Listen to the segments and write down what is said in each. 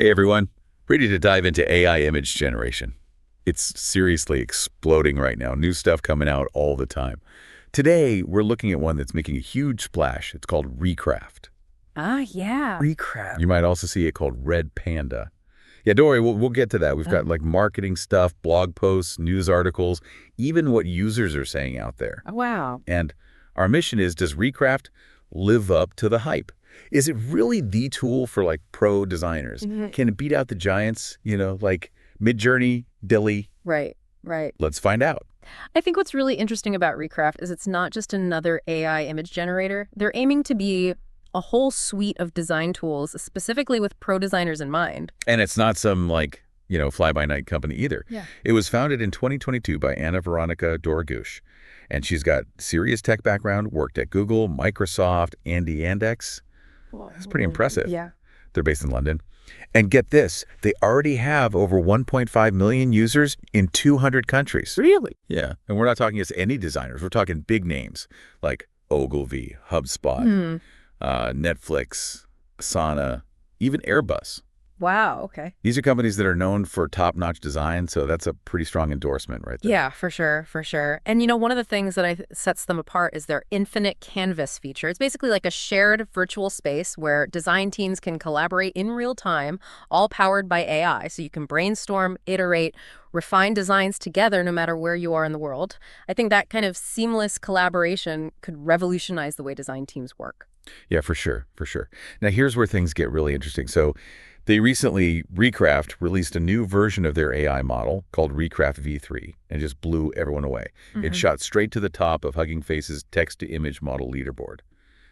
Hey everyone, ready to dive into AI image generation. It's seriously exploding right now. New stuff coming out all the time. Today, we're looking at one that's making a huge splash. It's called ReCraft. Ah, yeah. ReCraft. You might also see it called Red Panda. Yeah, don't worry, we'll get to that. We've got like marketing stuff, blog posts, news articles, even what users are saying out there. Oh, wow. And our mission is, does ReCraft live up to the hype? Is it really the tool for like pro designers? Can it beat out the giants, like Midjourney, Dilly? Right, right. Let's find out. I think what's really interesting about ReCraft is it's not just another AI image generator. They're aiming to be a whole suite of design tools, specifically with pro designers in mind. And it's not some like, fly-by-night company either. Yeah. It was founded in 2022 by Anna Veronica Doragush. And she's got serious tech background, worked at Google, Microsoft, Andy Yandex. That's pretty impressive. Yeah. They're based in London. And get this, they already have over 1.5 million users in 200 countries. Really? Yeah. And we're not talking just any designers. We're talking big names like Ogilvy, HubSpot, Netflix, Asana, even Airbus. Wow, okay. These are companies that are known for top-notch design, so that's a pretty strong endorsement right there. Yeah, for sure, for sure. And one of the things that sets them apart is their infinite canvas feature. It's basically like a shared virtual space where design teams can collaborate in real time, all powered by AI. So you can brainstorm, iterate, refine designs together no matter where you are in the world. I think that kind of seamless collaboration could revolutionize the way design teams work. Yeah, for sure, for sure. Now, here's where things get really interesting. So they recently, ReCraft released a new version of their AI model called ReCraft V3 and just blew everyone away. It shot straight to the top of Hugging Face's text-to-image model leaderboard.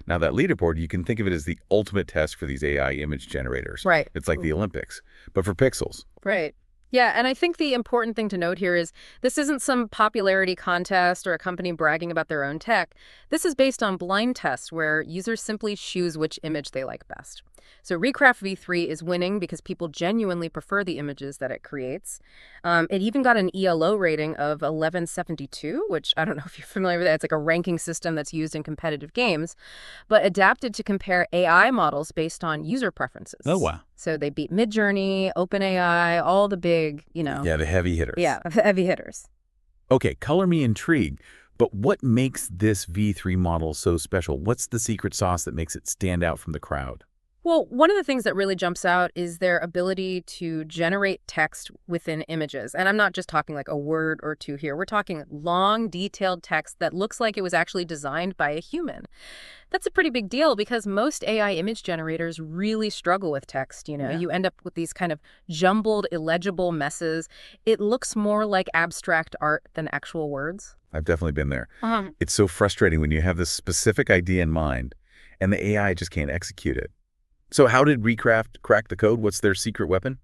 Now, that leaderboard, you can think of it as the ultimate test for these AI image generators. Right. It's like the Olympics, but for pixels. Right. Yeah, and I think the important thing to note here is this isn't some popularity contest or a company bragging about their own tech. This is based on blind tests where users simply choose which image they like best. So ReCraft V3 is winning because people genuinely prefer the images that it creates. It even got an ELO rating of 1172, which I don't know if you're familiar with that. It's like a ranking system that's used in competitive games, but adapted to compare AI models based on user preferences. Oh, wow. So they beat Midjourney, OpenAI, all the big, Yeah, the heavy hitters. Yeah, heavy hitters. Okay, color me intrigued, but what makes this V3 model so special? What's the secret sauce that makes it stand out from the crowd? Well, one of the things that really jumps out is their ability to generate text within images. And I'm not just talking like a word or two here. We're talking long, detailed text that looks like it was actually designed by a human. That's a pretty big deal because most AI image generators really struggle with text. You end up with these kind of jumbled, illegible messes. It looks more like abstract art than actual words. I've definitely been there. It's so frustrating when you have this specific idea in mind and the AI just can't execute it. So how did ReCraft crack the code? What's their secret weapon?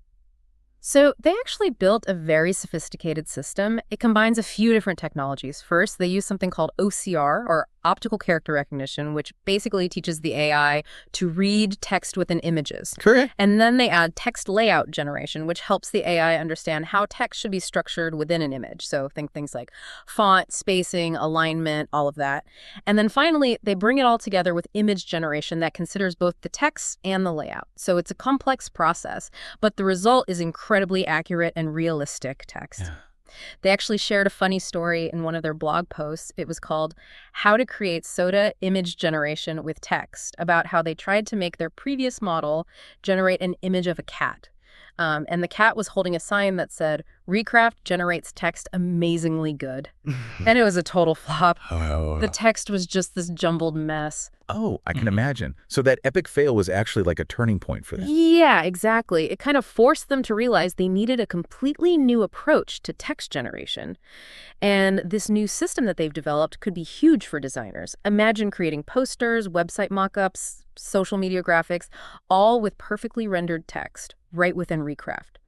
So they actually built a very sophisticated system. It combines a few different technologies. First, they use something called OCR, or optical character recognition, which basically teaches the AI to read text within images. Correct. And then they add text layout generation, which helps the AI understand how text should be structured within an image. So think things like font, spacing, alignment, all of that. And then finally, they bring it all together with image generation that considers both the text and the layout. So it's a complex process, but the result is incredibly accurate and realistic text. Yeah. They actually shared a funny story in one of their blog posts. It was called How to Create Soda Image Generation with Text, about how they tried to make their previous model generate an image of a cat. And the cat was holding a sign that said, ReCraft generates text amazingly good. And it was a total flop. The text was just this jumbled mess. Oh, I can imagine. So that epic fail was actually like a turning point for them. Yeah, exactly. It kind of forced them to realize they needed a completely new approach to text generation. And this new system that they've developed could be huge for designers. Imagine creating posters, website mockups, social media graphics, all with perfectly rendered text right within ReCraft.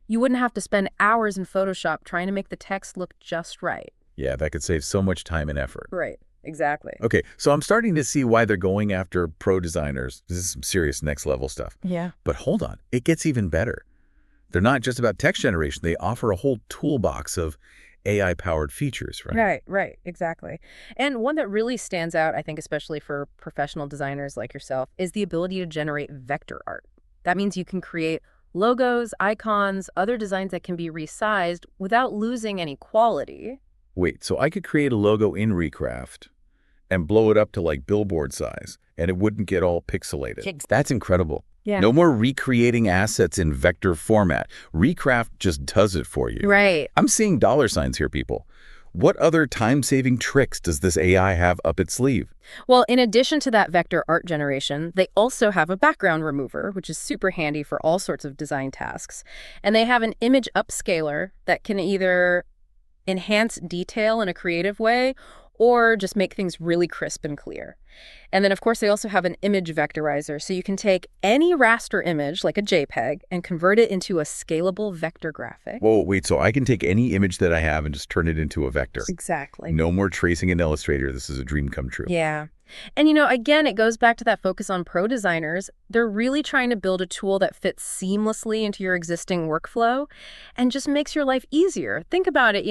You wouldn't have to spend hours in Photoshop trying to make the text look just right. Yeah, that could save so much time and effort. Right. Exactly. Okay, so I'm starting to see why they're going after pro designers. This is some serious next level stuff. Yeah. But hold on, it gets even better. They're not just about text generation. They offer a whole toolbox of AI-powered features, right? Right, exactly. And one that really stands out, I think, especially for professional designers like yourself, is the ability to generate vector art. That means you can create Logos, icons, other designs that can be resized without losing any quality. Wait, so I could create a logo in ReCraft and blow it up to like billboard size, and it wouldn't get all pixelated. That's incredible. Yeah. No more recreating assets in vector format. ReCraft just does it for you. Right. I'm seeing dollar signs here, people. What other time-saving tricks does this AI have up its sleeve? Well, in addition to that vector art generation, they also have a background remover, which is super handy for all sorts of design tasks. And they have an image upscaler that can either enhance detail in a creative way or just make things really crisp and clear. And then, of course, they also have an image vectorizer, so you can take any raster image, like a JPEG, and convert it into a scalable vector graphic. Whoa, wait, so I can take any image that I have and just turn it into a vector? Exactly. No more tracing in Illustrator. This is a dream come true. Yeah. And, again, it goes back to that focus on pro designers. They're really trying to build a tool that fits seamlessly into your existing workflow and just makes your life easier. Think about it,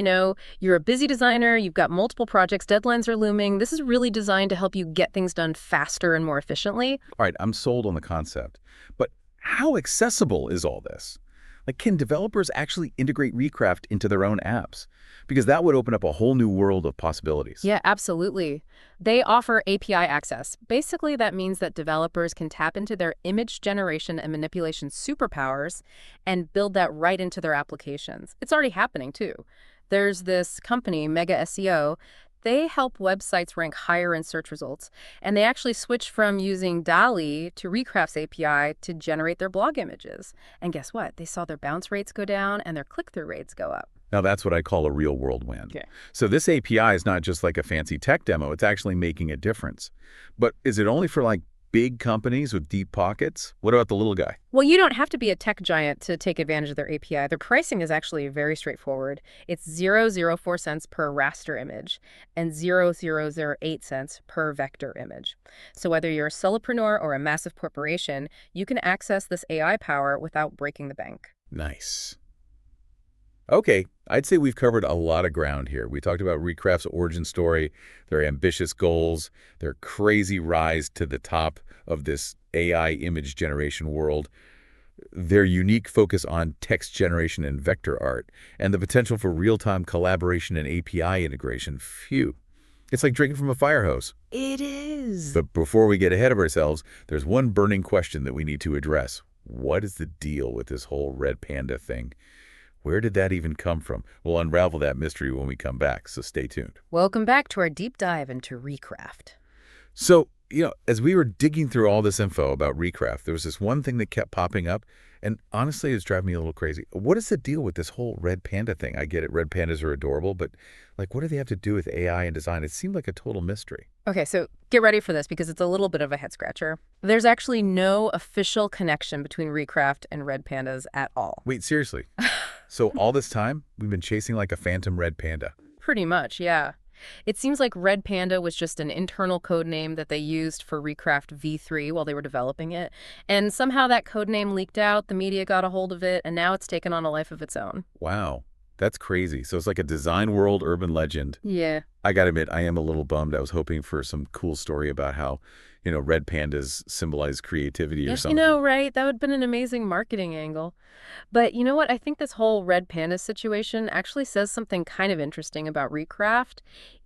you're a busy designer, you've got multiple projects, deadlines are looming. This is really designed to help you get things done faster and more efficiently. All right, I'm sold on the concept. But how accessible is all this? Like, can developers actually integrate ReCraft into their own apps? Because that would open up a whole new world of possibilities. Yeah, absolutely. They offer API access. Basically, that means that developers can tap into their image generation and manipulation superpowers and build that right into their applications. It's already happening, too. There's this company, Mega SEO. They help websites rank higher in search results, and they actually switched from using DALL-E to ReCraft's API to generate their blog images. And guess what? They saw their bounce rates go down and their click-through rates go up. Now, that's what I call a real-world win. Okay. So this API is not just like a fancy tech demo. It's actually making a difference. But is it only for, like, big companies with deep pockets? What about the little guy? Well, you don't have to be a tech giant to take advantage of their API. Their pricing is actually very straightforward. It's 0.04 cents per raster image and 0.008 cents per vector image. So whether you're a solopreneur or a massive corporation, you can access this AI power without breaking the bank. Nice. Okay, I'd say we've covered a lot of ground here. We talked about ReCraft's origin story, their ambitious goals, their crazy rise to the top of this AI image generation world, their unique focus on text generation and vector art, and the potential for real-time collaboration and API integration. Phew. It's like drinking from a fire hose. It is. But before we get ahead of ourselves, there's one burning question that we need to address. What is the deal with this whole Red Panda thing? Where did that even come from? We'll unravel that mystery when we come back, so stay tuned. Welcome back to our deep dive into ReCraft. So, as we were digging through all this info about ReCraft, there was this one thing that kept popping up, and honestly, it's driving me a little crazy. What is the deal with this whole Red Panda thing? I get it, red pandas are adorable, but what do they have to do with AI and design? It seemed like a total mystery. Okay, so get ready for this because it's a little bit of a head-scratcher. There's actually no official connection between ReCraft and red pandas at all. Wait, seriously? So all this time, we've been chasing like a phantom red panda? Pretty much, yeah. It seems like Red Panda was just an internal code name that they used for ReCraft V3 while they were developing it. And somehow that code name leaked out, the media got a hold of it, and now it's taken on a life of its own. Wow, that's crazy. So it's like a design world urban legend. Yeah. I gotta admit, I am a little bummed. I was hoping for some cool story about how, red pandas symbolize creativity or something. Right? That would have been an amazing marketing angle. But you know what? I think this whole Red Panda situation actually says something kind of interesting about ReCraft.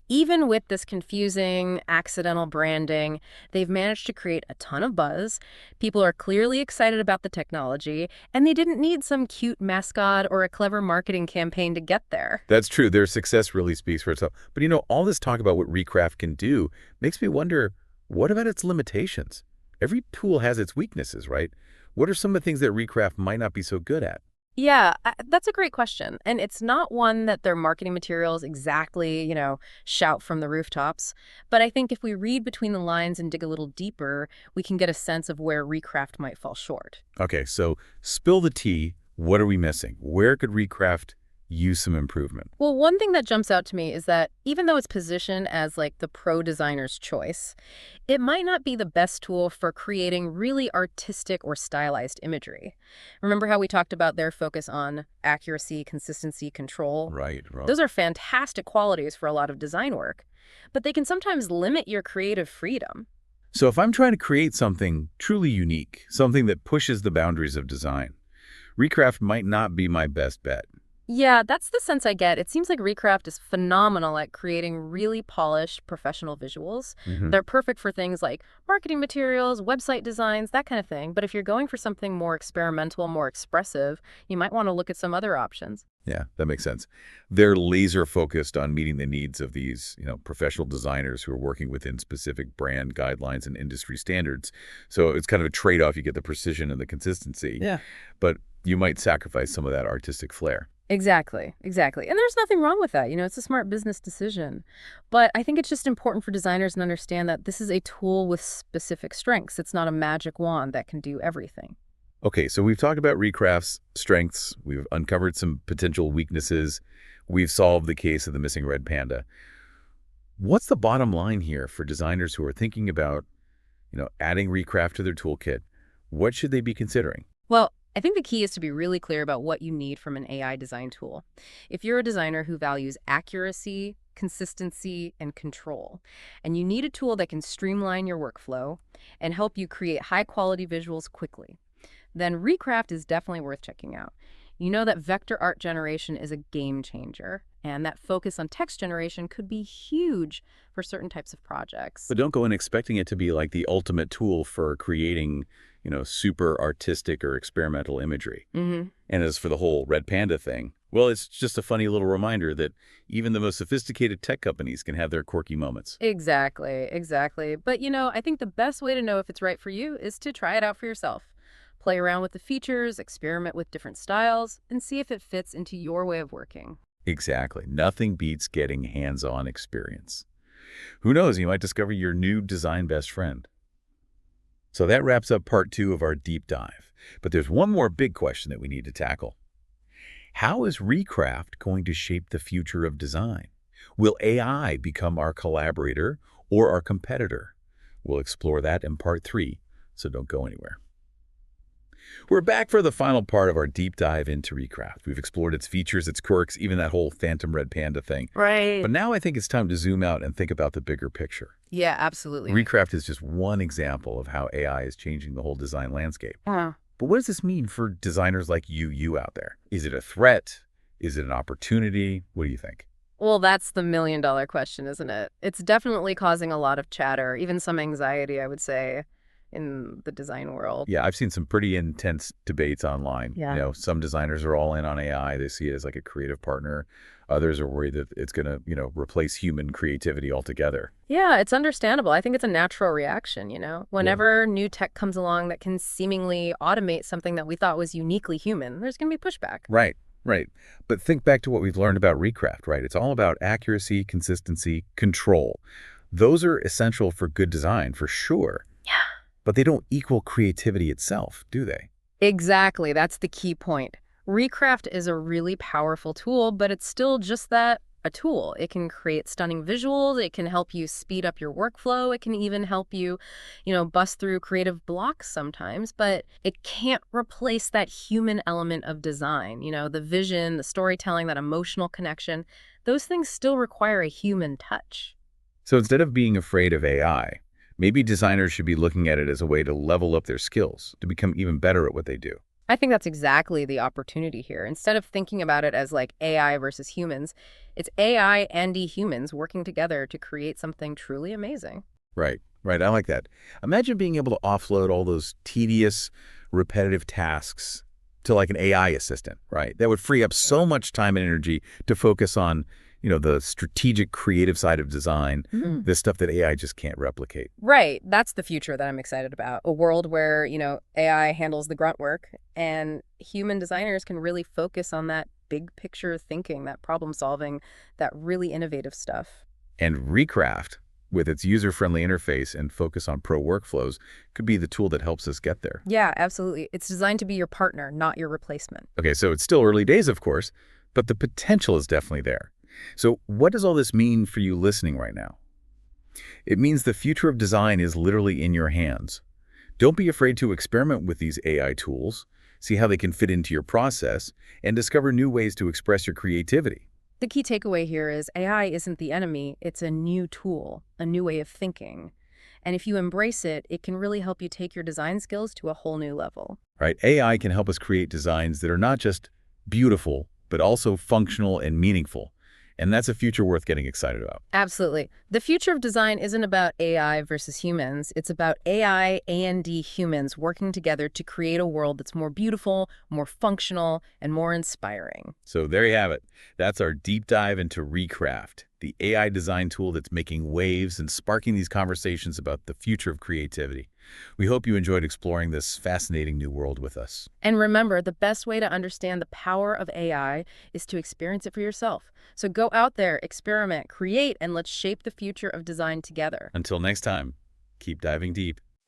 Even with this confusing, accidental branding, they've managed to create a ton of buzz. People are clearly excited about the technology, and they didn't need some cute mascot or a clever marketing campaign to get there. That's true. Their success really speaks for itself. But all this talk about what ReCraft can do makes me wonder, what about its limitations? Every tool has its weaknesses, right? What are some of the things that ReCraft might not be so good at? Yeah, that's a great question. And it's not one that their marketing materials exactly, shout from the rooftops. But I think if we read between the lines and dig a little deeper, we can get a sense of where ReCraft might fall short. Okay, so spill the tea. What are we missing? Where could ReCraft use some improvement? Well, one thing that jumps out to me is that even though it's positioned as the pro designer's choice, it might not be the best tool for creating really artistic or stylized imagery. Remember how we talked about their focus on accuracy, consistency, control? Right. Those are fantastic qualities for a lot of design work, but they can sometimes limit your creative freedom. So if I'm trying to create something truly unique, something that pushes the boundaries of design, ReCraft might not be my best bet. Yeah, that's the sense I get. It seems like ReCraft is phenomenal at creating really polished professional visuals. Hmm. They're perfect for things like marketing materials, website designs, that kind of thing. But if you're going for something more experimental, more expressive, you might want to look at some other options. Yeah, that makes sense. They're laser focused on meeting the needs of these, professional designers who are working within specific brand guidelines and industry standards. So it's kind of a trade-off. You get the precision and the consistency, Yeah. but you might sacrifice some of that artistic flair. Exactly, exactly. And there's nothing wrong with that. It's a smart business decision. But I think it's just important for designers to understand that this is a tool with specific strengths. It's not a magic wand that can do everything. Okay, so we've talked about ReCraft's strengths. We've uncovered some potential weaknesses. We've solved the case of the missing red panda. What's the bottom line here for designers who are thinking about, adding ReCraft to their toolkit? What should they be considering? Well, I think the key is to be really clear about what you need from an AI design tool. If you're a designer who values accuracy, consistency, and control, and you need a tool that can streamline your workflow and help you create high-quality visuals quickly, then ReCraft is definitely worth checking out. You know that vector art generation is a game changer, and that focus on text generation could be huge for certain types of projects. But don't go in expecting it to be like the ultimate tool for creating, super artistic or experimental imagery. Mm-hmm. And as for the whole red panda thing, well, it's just a funny little reminder that even the most sophisticated tech companies can have their quirky moments. Exactly, exactly. But I think the best way to know if it's right for you is to try it out for yourself. Play around with the features, experiment with different styles, and see if it fits into your way of working. Exactly. Nothing beats getting hands-on experience. Who knows, you might discover your new design best friend. So that wraps up part 2 of our deep dive. But there's one more big question that we need to tackle. How is ReCraft going to shape the future of design? Will AI become our collaborator or our competitor? We'll explore that in part 3, so don't go anywhere. We're back for the final part of our deep dive into ReCraft. We've explored its features, its quirks, even that whole phantom red panda thing. Right. But now I think it's time to zoom out and think about the bigger picture. Yeah, absolutely. ReCraft is just one example of how AI is changing the whole design landscape. Yeah. But what does this mean for designers like you out there? Is it a threat? Is it an opportunity? What do you think? Well, that's the million-dollar question, isn't it? It's definitely causing a lot of chatter, even some anxiety, I would say, in the design world. Yeah, I've seen some pretty intense debates online. Yeah. Some designers are all in on AI. They see it as like a creative partner. Others are worried that it's going to, replace human creativity altogether. Yeah, it's understandable. I think it's a natural reaction, Whenever new tech comes along that can seemingly automate something that we thought was uniquely human, there's going to be pushback. Right, right. But think back to what we've learned about ReCraft, right? It's all about accuracy, consistency, control. Those are essential for good design, for sure. Yeah. But they don't equal creativity itself, do they? Exactly. That's the key point. ReCraft is a really powerful tool, but it's still just that, a tool. It can create stunning visuals. It can help you speed up your workflow. It can even help you, bust through creative blocks sometimes, but it can't replace that human element of design. The vision, the storytelling, that emotional connection. Those things still require a human touch. So instead of being afraid of AI, maybe designers should be looking at it as a way to level up their skills, to become even better at what they do. I think that's exactly the opportunity here. Instead of thinking about it as like AI versus humans, it's AI and humans working together to create something truly amazing. Right, right. I like that. Imagine being able to offload all those tedious, repetitive tasks to like an AI assistant, right? That would free up so much time and energy to focus on, the strategic, creative side of design, the stuff that AI just can't replicate. Right. That's the future that I'm excited about. A world where, AI handles the grunt work and human designers can really focus on that big picture thinking, that problem solving, that really innovative stuff. And ReCraft, with its user-friendly interface and focus on pro workflows, could be the tool that helps us get there. Yeah, absolutely. It's designed to be your partner, not your replacement. Okay, so it's still early days, of course, but the potential is definitely there. So what does all this mean for you listening right now? It means the future of design is literally in your hands. Don't be afraid to experiment with these AI tools, see how they can fit into your process, and discover new ways to express your creativity. The key takeaway here is AI isn't the enemy, it's a new tool, a new way of thinking. And if you embrace it, it can really help you take your design skills to a whole new level. Right? AI can help us create designs that are not just beautiful, but also functional and meaningful. And that's a future worth getting excited about. Absolutely. The future of design isn't about AI versus humans. It's about AI and humans working together to create a world that's more beautiful, more functional, and more inspiring. So there you have it. That's our deep dive into ReCraft, the AI design tool that's making waves and sparking these conversations about the future of creativity. We hope you enjoyed exploring this fascinating new world with us. And remember, the best way to understand the power of AI is to experience it for yourself. So go out there, experiment, create, and let's shape the future of design together. Until next time, keep diving deep.